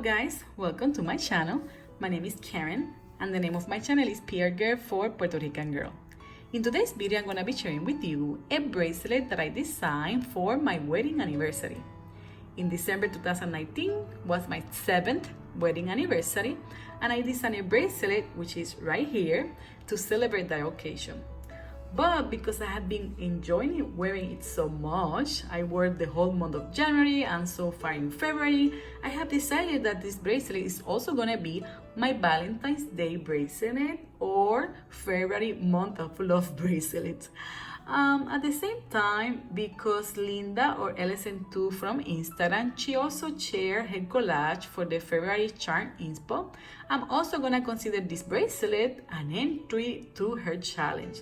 guys, welcome to my channel. My name is Karen and the name of my channel is PRgrl for Puerto Rican girl. In today's video, I'm gonna be sharing with you a bracelet that I designed for my wedding anniversary. In December 2019 was my 7th wedding anniversary, and I designed a bracelet, which is right here, to celebrate that occasion. But because I have been enjoying wearing it so much, I wore it the whole month of January, and so far in February, I have decided that this bracelet is also gonna be my Valentine's Day bracelet or February month of love bracelet. At the same time, because Linda or LSN2 from Instagram, she also shared her collage for the February Charm Inspo, I'm also gonna consider this bracelet an entry to her challenge.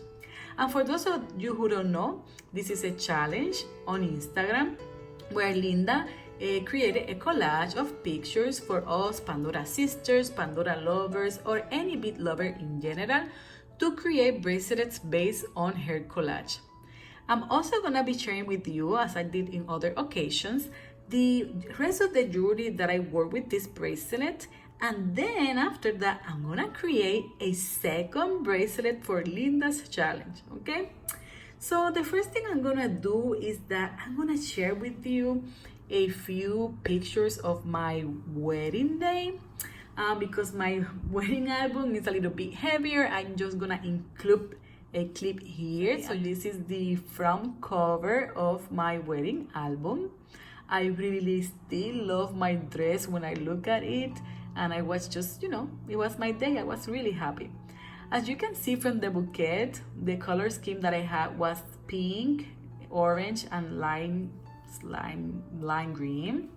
And for those of you who don't know, this is a challenge on Instagram where Linda created a collage of pictures for us Pandora sisters, Pandora lovers, or any bead lover in general to create bracelets based on her collage. I'm also gonna be sharing with you, as I did in other occasions, the rest of the jewelry that I wore with this bracelet. And then after that, I'm gonna create a second bracelet for Linda's challenge, okay? So the first thing I'm gonna do is that I'm gonna share with you a few pictures of my wedding day. Because my wedding album is a little bit heavier, I'm just gonna include a clip here. So this is the front cover of my wedding album. I really still love my dress when I look at it. And I was just, it was my day. I was really happy. As you can see from the bouquet, the color scheme that I had was pink, orange, and lime green.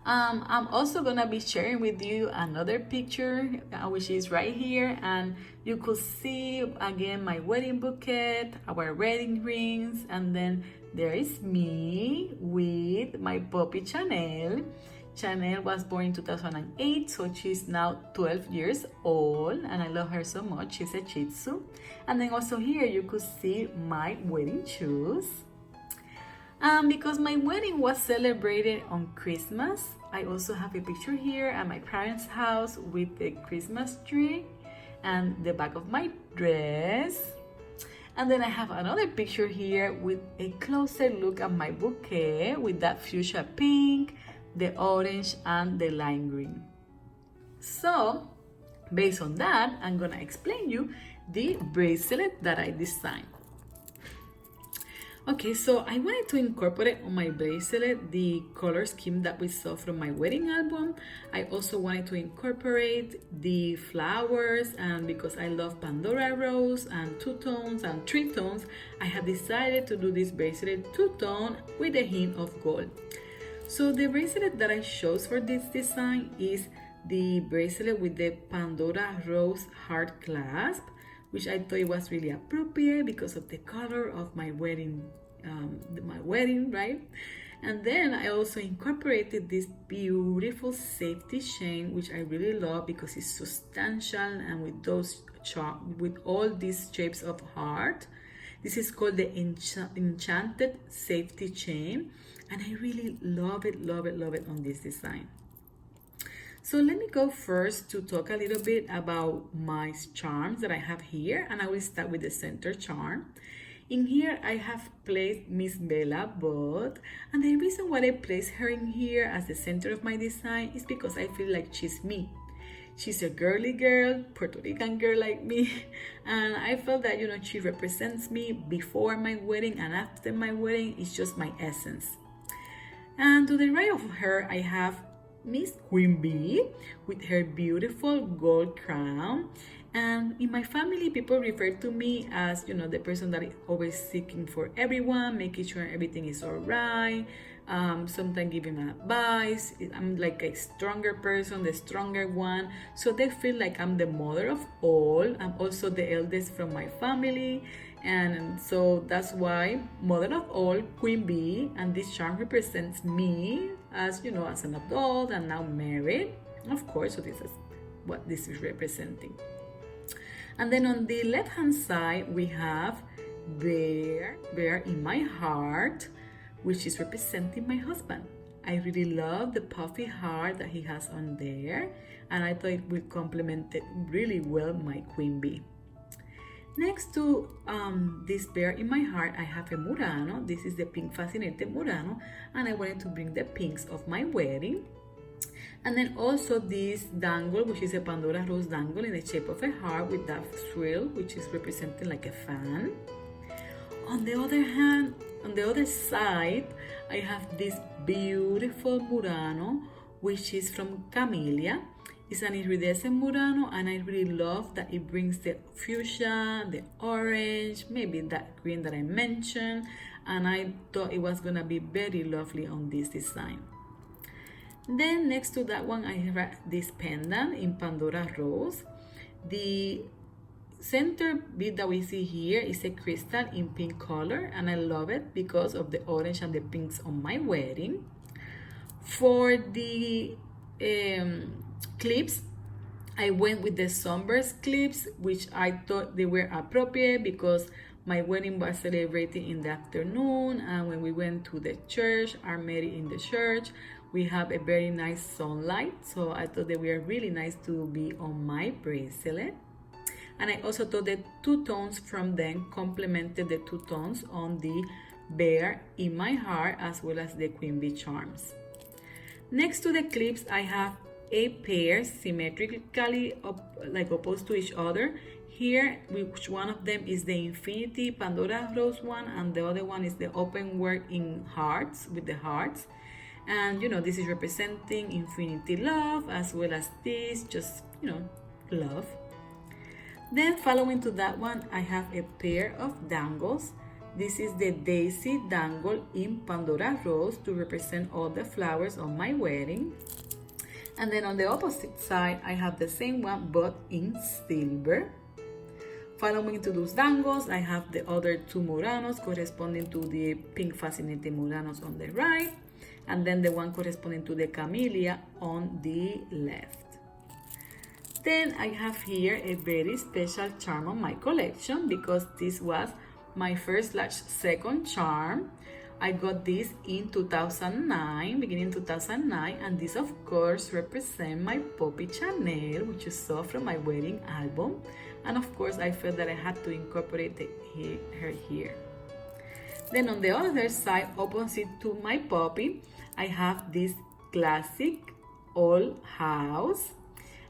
I'm also gonna be sharing with you another picture, which is right here, and you could see again my wedding bouquet, our wedding rings, and then there is me with my puppy Chanel. Chanel was born in 2008, so she's now 12 years old, and I love her so much. She's a Shih Tzu. And then also here you could see my wedding shoes. Because my wedding was celebrated on Christmas, I also have a picture here at my parents' house with the Christmas tree and the back of my dress. And then I have another picture here with a closer look at my bouquet with that fuchsia pink, the orange, and the lime green. So, based on that, I'm gonna explain you the bracelet that I designed. Okay, so I wanted to incorporate on my bracelet the color scheme that we saw from my wedding album. I also wanted to incorporate the flowers, and because I love Pandora rose and two-tones and three-tones, I have decided to do this bracelet two-tone with a hint of gold. So the bracelet that I chose for this design is the bracelet with the Pandora rose heart clasp, which I thought it was really appropriate because of the color of my wedding, right? And then I also incorporated this beautiful safety chain, which I really love because it's substantial and with all these shapes of heart. This is called the Enchanted Safety Chain, and I really love it on this design. So let me go first to talk a little bit about my charms that I have here, and I will start with the center charm. In here, I have placed Miss Bella Bud, and the reason why I placed her in here as the center of my design is because I feel like she's me. She's a girly girl, Puerto Rican girl like me, and I felt that, she represents me before my wedding and after my wedding. It's just my essence. And to the right of her, I have Miss Queen Bee with her beautiful gold crown. And in my family, people refer to me as, the person that is always seeking for everyone, making sure everything is all right. Sometimes giving advice. I'm like a stronger person, the stronger one. So they feel like I'm the mother of all. I'm also the eldest from my family. And so that's why mother of all, Queen Bee, and this charm represents me as, as an adult and now married. Of course, so this is what this is representing. And then on the left hand side, we have Bear in my heart, which is representing my husband. I really love the puffy heart that he has on there, and I thought it would complement it really well my queen bee. Next to this bear in my heart, I have a Murano. This is the pink fascinated Murano, and I wanted to bring the pinks of my wedding. And then also this dangle, which is a Pandora rose dangle in the shape of a heart with that swirl, which is representing like a fan. On the other hand, on the other side, I have this beautiful Murano, which is from Camellia. It's an iridescent Murano, and I really love that it brings the fuchsia, the orange, maybe that green that I mentioned, and I thought it was gonna be very lovely on this design. Then next to that one, I have this pendant in Pandora Rose. The center bead that we see here is a crystal in pink color, and I love it because of the orange and the pinks on my wedding. For the clips, I went with the sunburst clips, which I thought they were appropriate because my wedding was celebrated in the afternoon, and when we went to the church, our married in the church, we have a very nice sunlight, so I thought they were really nice to be on my bracelet. And I also thought the two tones from them complemented the two tones on the bear in my heart, as well as the queen bee charms. Next to the clips, I have a pair symmetrically like opposed to each other. Here, which one of them is the Infinity Pandora Rose one, and the other one is the open work in hearts with the hearts. And you know, this is representing infinity love, as well as this, just, you know, love. Then following to that one, I have a pair of dangles. This is the Daisy dangle in Pandora Rose to represent all the flowers on my wedding. And then on the opposite side, I have the same one, but in silver. Following to those dangles, I have the other two Muranos corresponding to the pink fascinating Muranos on the right, and then the one corresponding to the Camellia on the left. Then I have here a very special charm on my collection because this was my first/second charm. I got this in 2009, beginning 2009, and this of course represents my Poppy Chanel, which you saw from my wedding album. And of course I felt that I had to incorporate her here. Then on the other side, opposite to my Poppy, I have this classic old house.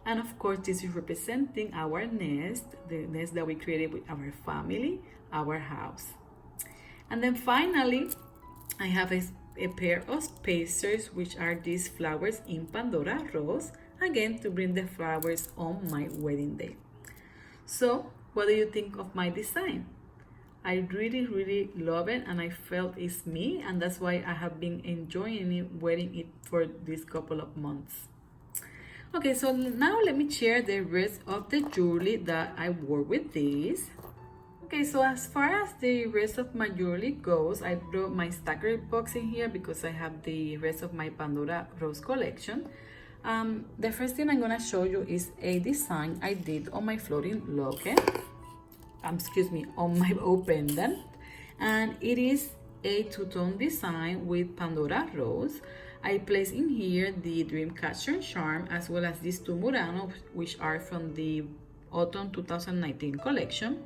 And of course, this is representing our nest, the nest that we created with our family, our house. And then finally, I have a pair of spacers, which are these flowers in Pandora Rose, again to bring the flowers on my wedding day. So, what do you think of my design? I really love it, and I felt it's me, and that's why I have been enjoying it, wearing it for this couple of months. Okay, so now let me share the rest of the jewelry that I wore with this. Okay, so as far as the rest of my jewelry goes, I brought my stacker box in here because I have the rest of my Pandora Rose collection. The first thing I'm gonna show you is a design I did on my floating locket. On my O pendant, and it is a two-tone design with Pandora Rose. I place in here the Dreamcatcher charm, as well as these two Murano, which are from the Autumn 2019 collection.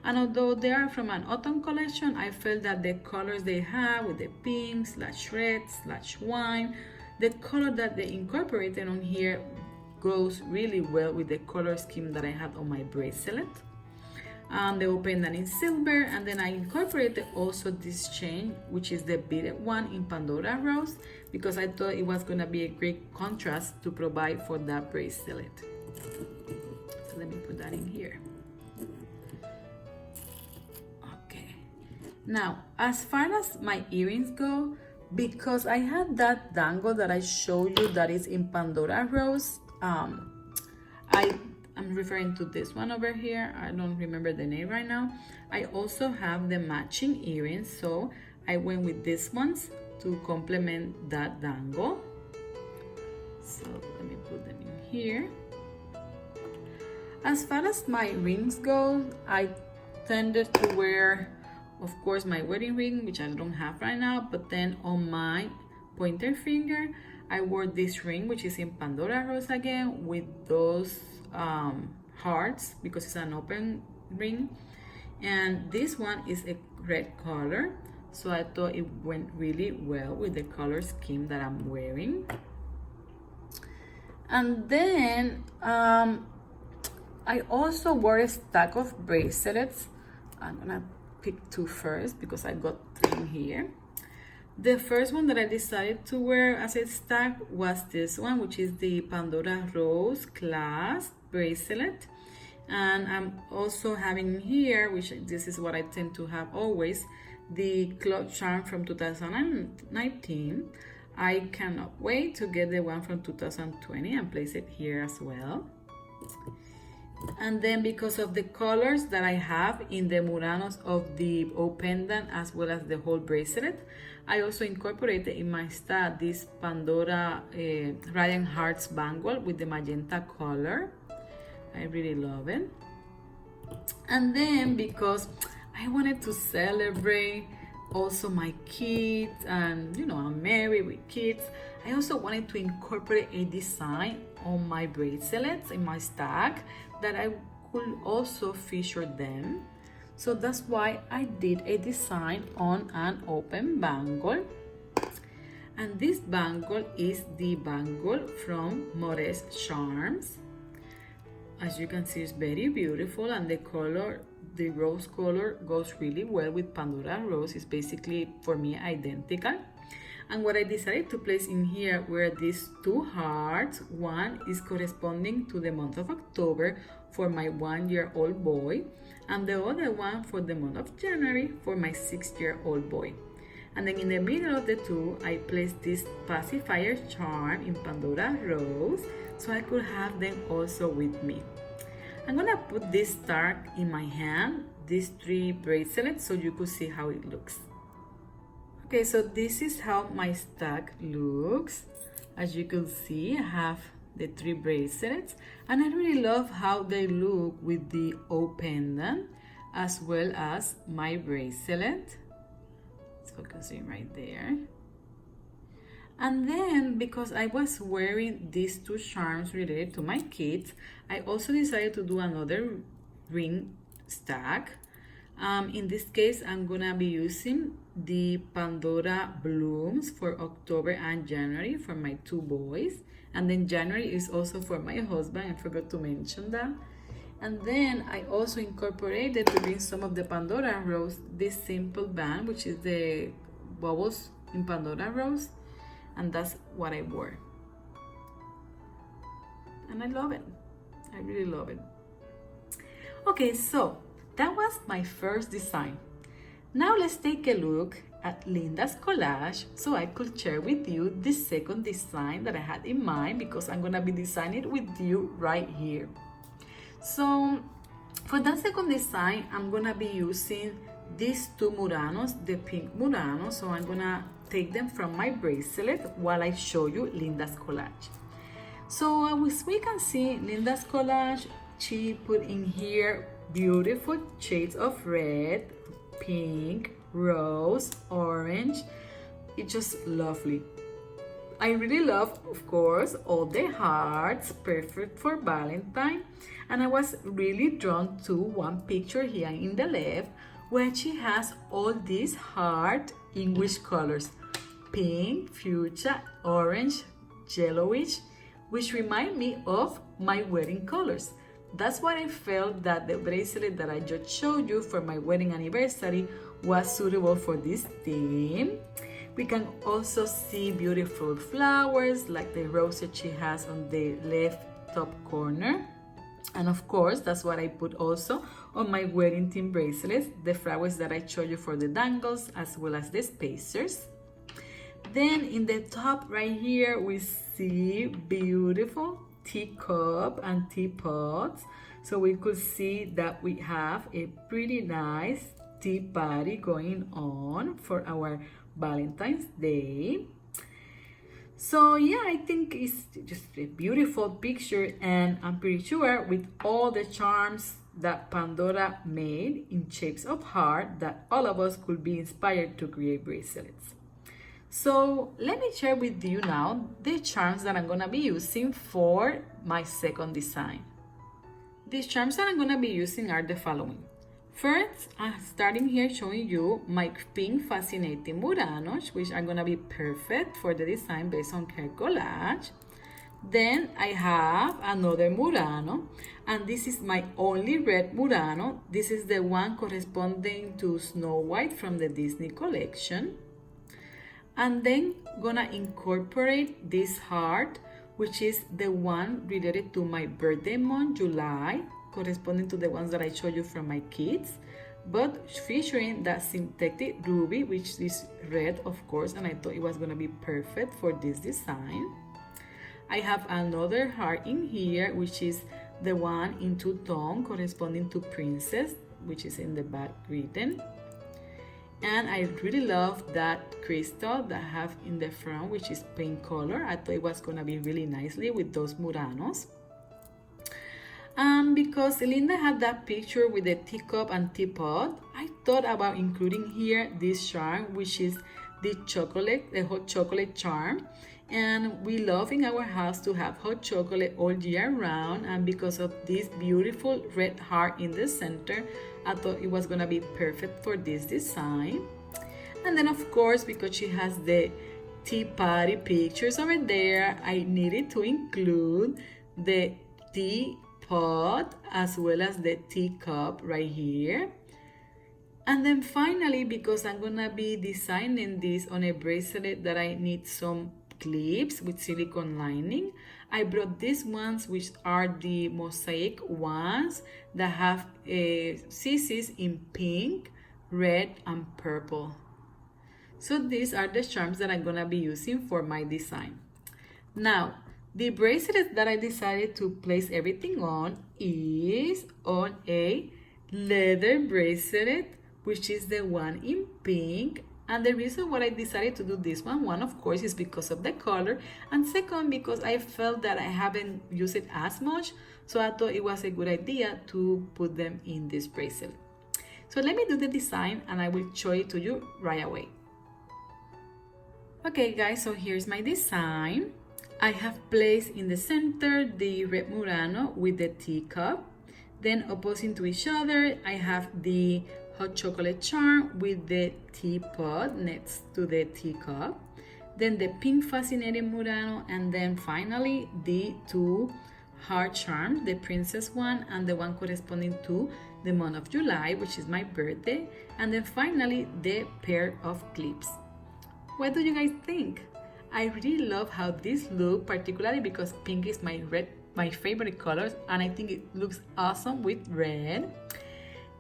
And although they are from an autumn collection, I felt that the colors they have with the pink / red / wine, the color that they incorporated on here goes really well with the color scheme that I had on my bracelet. The pendant in silver, and then I incorporated also this chain, which is the beaded one in Pandora Rose, because I thought it was gonna be a great contrast to provide for that bracelet. So let me put that in here. Okay. Now, as far as my earrings go, because I had that dangle that I showed you that is in Pandora Rose, I'm referring to this one over here. I don't remember the name right now. I also have the matching earrings, so I went with these ones to complement that dangle. So let me put them in here. As far as my rings go, I tended to wear, of course, my wedding ring, which I don't have right now, but then on my pointer finger, I wore this ring, which is in Pandora Rose again, with those hearts, because it's an open ring. And this one is a red color, so I thought it went really well with the color scheme that I'm wearing. And then I also wore a stack of bracelets. I'm gonna pick two first because I got three in here. The first one that I decided to wear as a stack was this one, which is the Pandora Rose Class bracelet. And I'm also having here, which this is what I tend to have always, the Clock Charm from 2019. I cannot wait to get the one from 2020 and place it here as well. And then because of the colors that I have in the Muranos of the O pendant as well as the whole bracelet, I also incorporated in my stack this Pandora Radiant Hearts bangle with the magenta color. I really love it. And then because I wanted to celebrate also my kids, and you know, I'm married with kids, I also wanted to incorporate a design on my bracelets in my stack that I could also feature them. So that's why I did a design on an open bangle. And this bangle is the bangle from February Charms. As you can see, it's very beautiful, and the color, the rose color, goes really well with Pandora Rose. It's basically, for me, identical. And what I decided to place in here were these two hearts. One is corresponding to the month of October for my 1-year-old boy, and the other one for the month of January for my 6-year-old boy. And then in the middle of the two, I placed this pacifier charm in Pandora Rose, so I could have them also with me. I'm gonna put this star in my hand, these 3 bracelets, so you could see how it looks. Okay, so this is how my stack looks. As you can see, I have the 3 bracelets, and I really love how they look with the O pendant as well as my bracelet. It's focusing right there. And then because I was wearing these 2 charms related to my kids, I also decided to do another ring stack. In this case, I'm gonna be using the Pandora Blooms for October and January for my 2 boys. And then January is also for my husband. I forgot to mention that. And then I also incorporated to bring some of the Pandora Rose, this simple band, which is the bubbles in Pandora Rose. And that's what I wore. And I love it. I really love it. Okay, so that was my first design. Now let's take a look at Linda's collage so I could share with you the second design that I had in mind, because I'm gonna be designing it with you right here. So for that second design, I'm gonna be using these 2 Muranos, the pink Murano. So I'm gonna take them from my bracelet while I show you Linda's collage. So as we can see, Linda's collage, she put in here beautiful shades of red, pink, rose, orange. It's just lovely. I really love, of course, all the hearts, perfect for Valentine. And I was really drawn to one picture here in the left, where she has all these heart English colors: pink, fuchsia, orange, yellowish, which remind me of my wedding colors. That's why I felt that the bracelet that I just showed you for my wedding anniversary was suitable for this theme. We can also see beautiful flowers like the rose that she has on the left top corner. And of course, that's what I put also on my wedding theme bracelets, the flowers that I showed you for the dangles as well as the spacers. Then in the top right here, we see beautiful teacup and teapots. So we could see that we have a pretty nice tea party going on for our Valentine's Day. So yeah, I think it's just a beautiful picture, and I'm pretty sure with all the charms that Pandora made in shapes of heart, that all of us could be inspired to create bracelets. So let me share with you now the charms that I'm gonna be using for my second design. These charms that I'm gonna be using are the following. First, I'm starting here showing you my pink fascinating Muranos, which are gonna be perfect for the design based on hair collage. Then I have another Murano, and this is my only red Murano. This is the one corresponding to Snow White from the Disney collection. And then gonna incorporate this heart, which is the one related to my birthday month, July, corresponding to the ones that I showed you from my kids, but featuring that synthetic ruby, which is red, of course, and I thought it was gonna be perfect for this design. I have another heart in here, which is the one in two-tone corresponding to Princess, which is in the back written. And I really love that crystal that I have in the front, which is pink color. I thought it was gonna be really nicely with those Muranos. Because Linda had that picture with the teacup and teapot, I thought about including here this charm, which is the hot chocolate charm. And we love in our house to have hot chocolate all year round, and because of this beautiful red heart in the center, I thought it was gonna be perfect for this design. And then of course, because she has the tea party pictures over there, I needed to include the teapot as well as the teacup right here. And then finally, because I'm gonna be designing this on a bracelet that I need some clips with silicone lining, I brought these ones, which are the mosaic ones that have CCs in pink, red, and purple. So these are the charms that I'm gonna be using for my design. Now, the bracelet that I decided to place everything on is on a leather bracelet, which is the one in pink. And the reason why I decided to do this one, of course, is because of the color, and second, because I felt that I haven't used it as much, so I thought it was a good idea to put them in this bracelet. So let me do the design and I will show it to you right away. Okay guys, so here's my design. I have placed in the center the red Murano with the teacup. Then opposing to each other, I have the hot chocolate charm with the teapot next to the teacup, then the pink fascinating Murano, and then finally the two heart charms, the princess one and the one corresponding to the month of July, which is my birthday, and then finally the pair of clips. What do you guys think? I really love how this look, particularly because pink is my favorite color, and I think it looks awesome with red.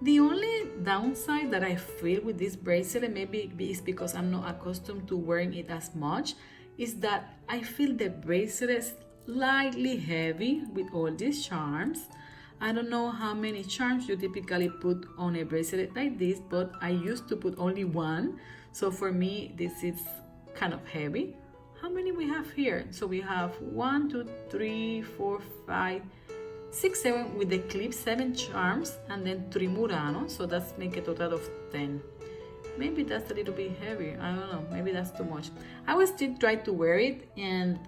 The only downside that I feel with this bracelet, maybe is because I'm not accustomed to wearing it as much, is that I feel the bracelet slightly heavy with all these charms. I don't know how many charms you typically put on a bracelet like this, but I used to put only one. So for me, this is kind of heavy. How many we have here? So we have 1, 2, 3, 4, 5, 6, 7 with the clip, 7 charms, and then 3 Muranos, so that's make a total of 10. Maybe that's a little bit heavy, I don't know, maybe that's too much. I will still try to wear it and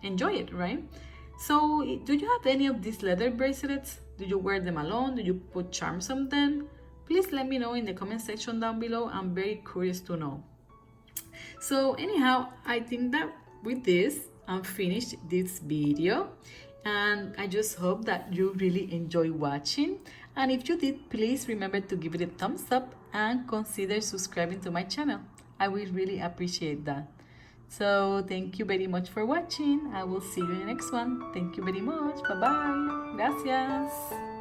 enjoy it, right? So do you have any of these leather bracelets? Do you wear them alone? Do you put charms on them? Please let me know in the comment section down below. I'm very curious to know. So anyhow, I think that with this, I'm finished this video. And I just hope that you really enjoy watching. And if you did, please remember to give it a thumbs up and consider subscribing to my channel. I will really appreciate that. So thank you very much for watching. I will see you in the next one. Thank you very much. Bye-bye. Gracias.